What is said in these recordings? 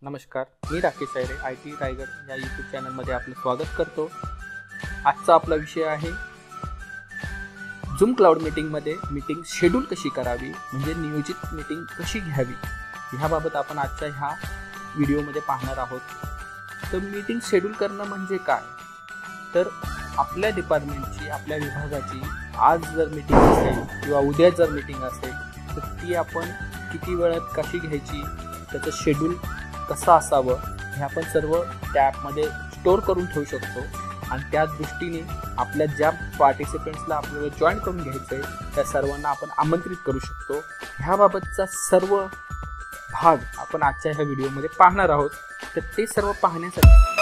नमस्कार, मी राकेश आयरे IT रायगड या YouTube चॅनलमध्ये आपलं स्वागत करतो। आजचा आपला विषय आहे झूम क्लाउड मीटिंगमध्ये मीटिंग शेड्यूल कशी करावी, म्हणजे नियोजित मीटिंग कशी घ्यावी ह्याबाबत आपण आजच्या ह्या व्हिडिओमध्ये पाहणार आहोत। तर मीटिंग शेड्यूल करणं म्हणजे काय, तर आपल्या डिपार्टमेंटची, आपल्या विभागाची आज जर मीटिंग असेल किंवा उद्या जर मीटिंग असेल तर ती आपण किती वेळात कशी घ्यायची, त्याचं शेड्यूल कसं असावं हे आपण सर्व त्या ॲपमध्ये स्टोअर करून ठेवू शकतो। आणि त्या दृष्टीने आपल्या ज्या पार्टिसिपेंट्सला आपल्याला जॉईन करून घ्यायचं आहे त्या सर्वांना आपण आमंत्रित करू शकतो। ह्याबाबतचा सर्व भाग आपण आजच्या ह्या व्हिडिओमध्ये पाहणार आहोत। तर ते सर्व पाहण्यासाठी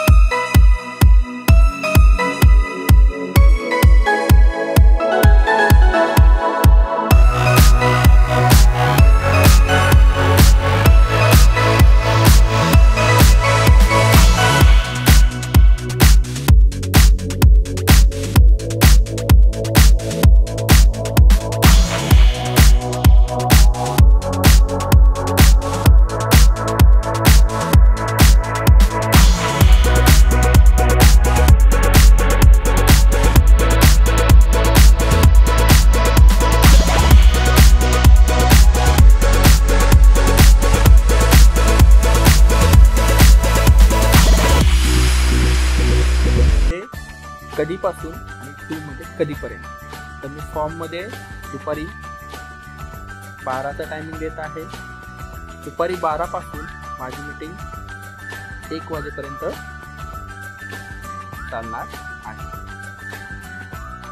कधीपासून आणि टू मध्ये कधीपर्यंत। तर मी फॉर्ममध्ये दुपारी 12चा टायमिंग देत आहे। दुपारी 12 पासून माझी मीटिंग 1 वाजेपर्यंत चालणार आहे।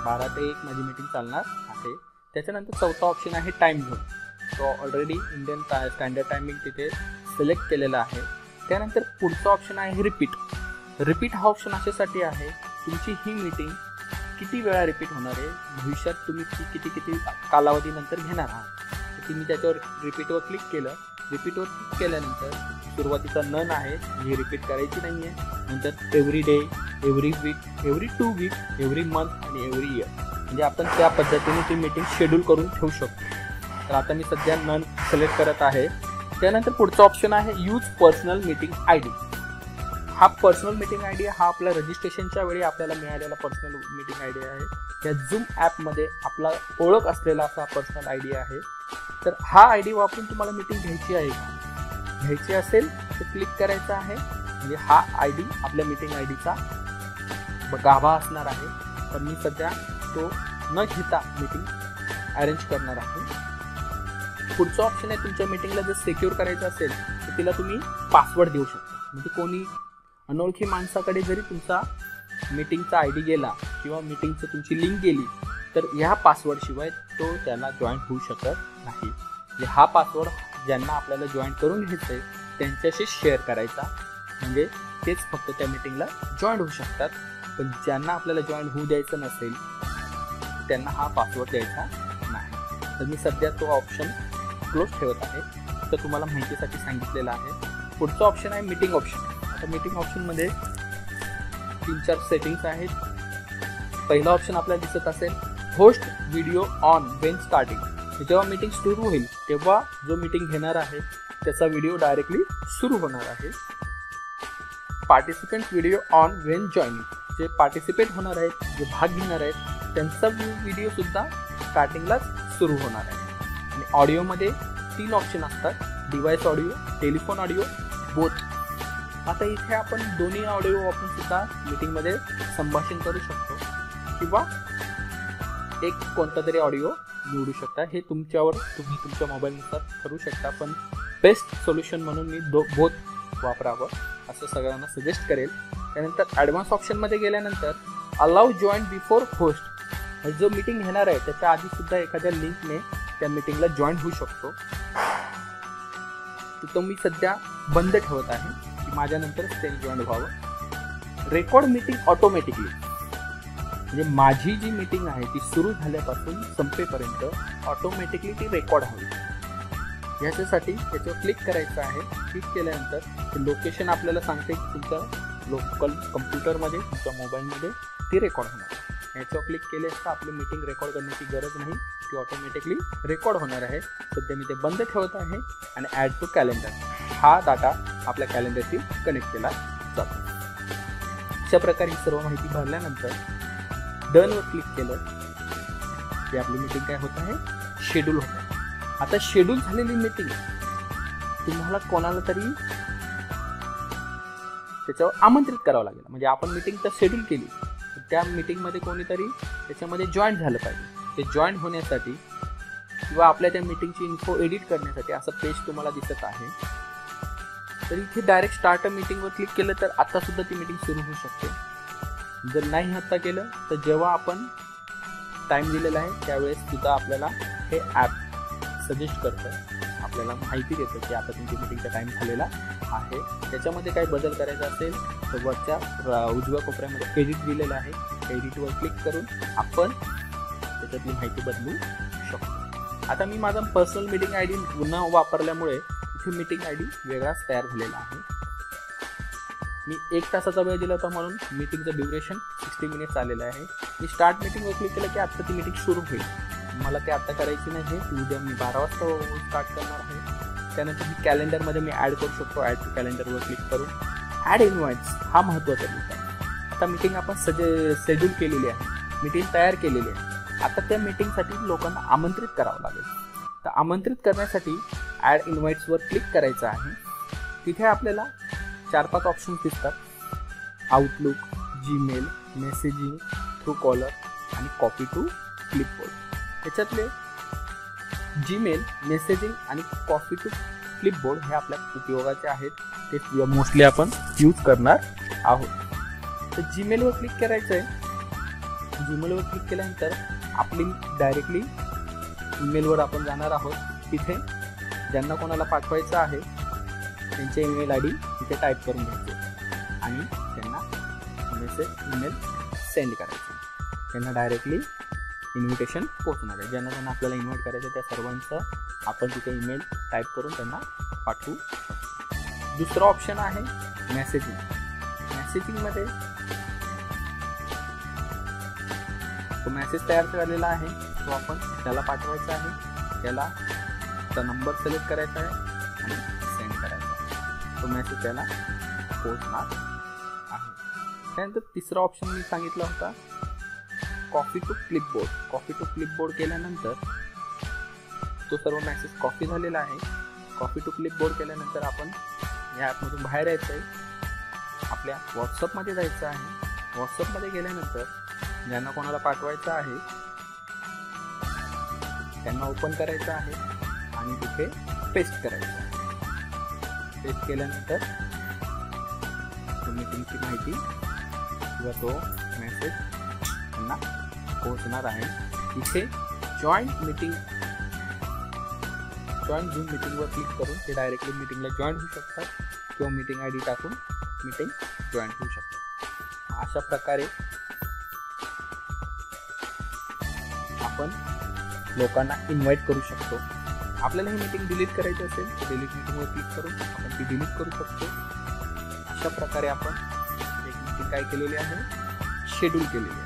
12 ते 1 माझी मीटिंग चालणार आहे। त्याच्यानंतर चौथा ऑप्शन आहे टाइम झोन। तो ऑलरेडी इंडियन स्टँडर्ड टायमिंग तिथे सिलेक्ट केलेला आहे। त्यानंतर पुढचा ऑप्शन आहे रिपीट हा ऑप्शन अशासाठी आहे तुमची ही मीटिंग किती वेळा रिपीट होणार आहे, भविष्यात तुम्ही ती किती कालावधीनंतर घेणार आहात। मी त्याच्यावर रिपीटवर क्लिक केलं। रिपीटवर क्लिक केल्यानंतर सुरुवातीचा नन आहे, ही रिपीट करायची नाही आहे। नंतर every day, every week, every 2 week, every month आणि एव्हरी इयर, म्हणजे आपण त्या पद्धतीने ती मीटिंग शेड्यूल करून ठेवू शकतो। तर आता मी सध्या नन सिलेक्ट करत आहे। त्यानंतर पुढचा ऑप्शन आहे यूज पर्सनल मीटिंग ID। हा पर्सनल मीटिंग ID हा आपल्या रजिस्ट्रेशनच्या वेळी आपल्याला मिळालेला पर्सनल मीटिंग ID आहे। या झूम ॲपमध्ये आपला ओळख असलेला असा पर्सनल ID आहे। तर हा ID वापरून तुम्हाला मीटिंग घ्यायची आहे का, घ्यायची असेल तर क्लिक करायचं आहे, म्हणजे हा ID आपल्या मीटिंग IDचा गाभा असणार आहे। तर मी सध्या तो न घेता मीटिंग अरेंज करणार आहे। पुढचा ऑप्शन आहे तुमच्या मीटिंगला जर सिक्युअर करायचं असेल तर तिला तुम्ही पासवर्ड देऊ शकता, म्हणजे कोणी अनोळखी माणसाकडे जरी तुमचा मीटिंगचा ID गेला किंवा मीटिंगचं तुमची लिंक गेली तर ह्या पासवर्ड शिवाय तो त्याला जॉईन होऊ शकत नाही। म्हणजे हा पासवर्ड ज्यांना आपल्याला जॉईन करून घ्यायचं आहे त्यांच्याशी शेअर करायचा, म्हणजे तेच फक्त त्या मीटिंगला जॉईन होऊ शकतात। पण ज्यांना आपल्याला जॉईन होऊ द्यायचं नसेल त्यांना हा पासवर्ड द्यायचा नाही। तर मी सध्या तो ऑप्शन क्लोज ठेवत आहे, तर तुम्हाला माहितीसाठी सांगितलेलं आहे। पुढचा ऑप्शन आहे मीटिंग ऑप्शन। आता मीटिंग ऑप्शनमध्ये 3-4 सेटिंग्स आहेत। पहिला ऑप्शन आपल्याला दिसत असेल host video on when starting. जेव्हा मीटिंग सुरू होईल तेव्हा जो मीटिंग घेणार आहे त्याचा व्हिडिओ डायरेक्टली सुरू होणार आहे। Participant video on when joining, जे पार्टिसिपेट होणार आहेत, जे भाग घेणार आहेत त्यांचा व्हिडिओ सुद्धा स्टार्टिंगलाच सुरू होणार आहे। आणि ऑडिओमध्ये 3 ऑप्शन असतात, device audio, telephone audio, both. आता इथे आपण दोन्ही ऑडिओ वापरून सुद्धा मीटिंगमध्ये संभाषण करू शकतो किंवा एक कोणता तरी ऑडिओ निवडू शकता। हे तुमच्यावर, तुम्ही तुमच्या मोबाईलनुसार करू शकता, पण बेस्ट सोल्युशन म्हणून मी बोथ वापरावं असं सगळ्यांना सजेस्ट करेल। त्यानंतर ॲडव्हान्स ऑप्शनमध्ये गेल्यानंतर अलाउ जॉईन बिफोर होस्ट, जो मीटिंग घेणार आहे त्याच्या आधी सुद्धा एखाद्या लिंकने त्या मीटिंगला जॉईन होऊ शकतो। तो मी सध्या बंद ठेवत आहे की माझ्यानंतरच त्यांनी जॉईन व्हावं। रेकॉर्ड मीटिंग ऑटोमॅटिकली, म्हणजे माझी जी मीटिंग आहे ती सुरू झाल्यापासून संपेपर्यंत ऑटोमॅटिकली ती रेकॉर्ड हवी। याच्यासाठी त्याच्यावर क्लिक करायचं आहे। क्लिक केल्यानंतर लोकेशन आपल्याला सांगते की तुमच्या लोकल कम्प्युटरमध्ये, तुमच्या मोबाईलमध्ये ती रेकॉर्ड होणार। याच्यावर क्लिक केले असता आपली मीटिंग रेकॉर्ड करण्याची गरज नाही, ती ऑटोमॅटिकली रेकॉर्ड होणार आहे. सध्या मी ते बंद ठेवत आहे आणि ॲड टू कॅलेंडर हा डाटा आपल्या कॅलेंडरशी कनेक्ट केला जातो. अशा प्रकारे सर्व माहिती भरल्यानंतर डनवर क्लिक केलं की आपली मीटिंग काय होत आहे, शेड्यूल होत आहे. आता शेड्यूल झालेली मीटिंग तुम्हाला कोणाला तरी त्याच्यावर आमंत्रित करावं लागेल. म्हणजे आपण मीटिंग तर शेड्यूल केली, त्या मीटिंगमध्ये कोणीतरी त्याच्यामध्ये जॉईन झालं पाहिजे. ते जॉईन होण्यासाठी किंवा आपल्या त्या मीटिंगची इन्फो एडिट करण्यासाठी असं पेज तुम्हाला दिसत आहे. तर इथे डायरेक्ट स्टार्ट अ मीटिंगवर क्लिक केलं तर आता सुद्धा ती मीटिंग सुरू होऊ शकते. जर नाही आता केलं तर जेव्हा आपण टाइम दिलेला आहे त्यावेळेस सुद्धा आपल्याला हे ॲप सजेस्ट करतं, आपल्याला माहिती देतं की आता तुमची मीटिंगचा टाइम झालेला आहे. त्याच्यामध्ये काही बदल करायचा असेल तर वरच्या उजव्या कोपऱ्यामध्ये एडिट दिलेलं आहे, एडिटवर क्लिक करून आपण त्याच्यातली माहिती बदलू शकतो. आता मी माझा पर्सनल मीटिंग आय डी न वापरल्यामुळे इथे मीटिंग आय डी वेगळाच तयार झालेला आहे. मी 1 तासाचा वेळ दिला होता म्हणून मीटिंगचं ड्युरेशन 60 मिनिट्स आलेलं आहे. मी स्टार्ट मीटिंगवर क्लिक केलं की आता ती मीटिंग सुरू होईल. मला ते आता करायची नाही, उद्या मी 12 वाजता स्टार्ट करणार आहे. त्यानंतर मी कॅलेंडरमध्ये मी ॲड करू शकतो. ॲड टू कॅलेंडरवर क्लिक करून ॲड इन्व्हाइट्स हा महत्त्वाचा मुद्दा आहे. आता मीटिंग आपण शेड्यूल केलेली आहे, मीटिंग तयार केलेली आहे. आता त्या मीटिंगसाठी लोकांना आमंत्रित करावं लागेल. तर आमंत्रित करण्यासाठी ॲड इन्व्हाइट्सवर क्लिक करायचं आहे. तिथे आपल्याला 4-5 ऑप्शन्स दिसतात, Outlook, Gmail, messaging, through caller आणि कॉपी टू क्लिपबोर्ड. त्याच्यातले जीमेल, मेसेजिंग आणि कॉपी टू क्लिपबोर्ड हे आपल्या उपयोगाचे आहेत, ते मोस्टली आपण यूज करणार आहोत. तर जीमेलवर क्लिक करायचं आहे. जीमेलवर क्लिक केल्यानंतर आपली डायरेक्टली ईमेलवर आपण जाणार आहोत. तिथे ज्यांना कोणाला पाठवायचं आहे त्यांचे ईमेल आय डी तिथे टाईप करून घ्यायचे आणि त्यांना ईमेल सेंड करायचं. त्यांना डायरेक्टली इन्व्हिटेशन पोहोचणार आहे. ज्यांना आपल्याला इन्व्हाइट करायचं त्या सर्वांचं आपण तिथे ईमेल टाईप करून त्यांना पाठवू शकतो. दुसरा ऑप्शन आहे मेसेजिंग. मेसेजिंगमध्ये तो मेसेज तयार झालेला आहे, तो आपण त्याला पाठवायचा आहे. त्याला नंबर सिलेक्ट करायचा आहे आणि सेंड करायचा आहे. तो मेसेज त्याला पोहोचणार आहे. त्यानंतर तिसरा ऑप्शन मी सांगितला होता copy to clipboard. Copy to clipboard केल्यानंतर तो सर्व मेसेज कॉपी झालेला आहे. कॉपी टू क्लिपबोर्ड केल्यानंतर आपण या ॲपमधून बाहेर यायचं आहे, आपल्या व्हॉट्सअपमध्ये जायचं आहे. व्हॉट्सअपमध्ये गेल्यानंतर ज्यांना कोणाला पाठवायचं आहे त्यांना ओपन करायचं आहे आणि तिथे पेस्ट करायचं आहे. पेस्ट केल्यानंतर तो मीटिंगची माहिती किंवा तो मेसेज त्यांना पोहोचणार आहे. इथे जॉईन झूम मीटिंगवर क्लिक करून ते डायरेक्टली मीटिंगला जॉईन होऊ शकतात किंवा मीटिंग आय डी टाकून मीटिंग जॉईन होऊ शकतात. अशा प्रकारे आपण लोकांना इन्व्हाइट करू शकतो. आपल्याला ही मीटिंग डिलीट करायची असेल तर डिलीट मीटिंगवर क्लिक करून आपण ती डिलीट करू शकतो. अशा प्रकारे आपण एक मीटिंग काय केलेली आहे, शेड्यूल केलेली आहे.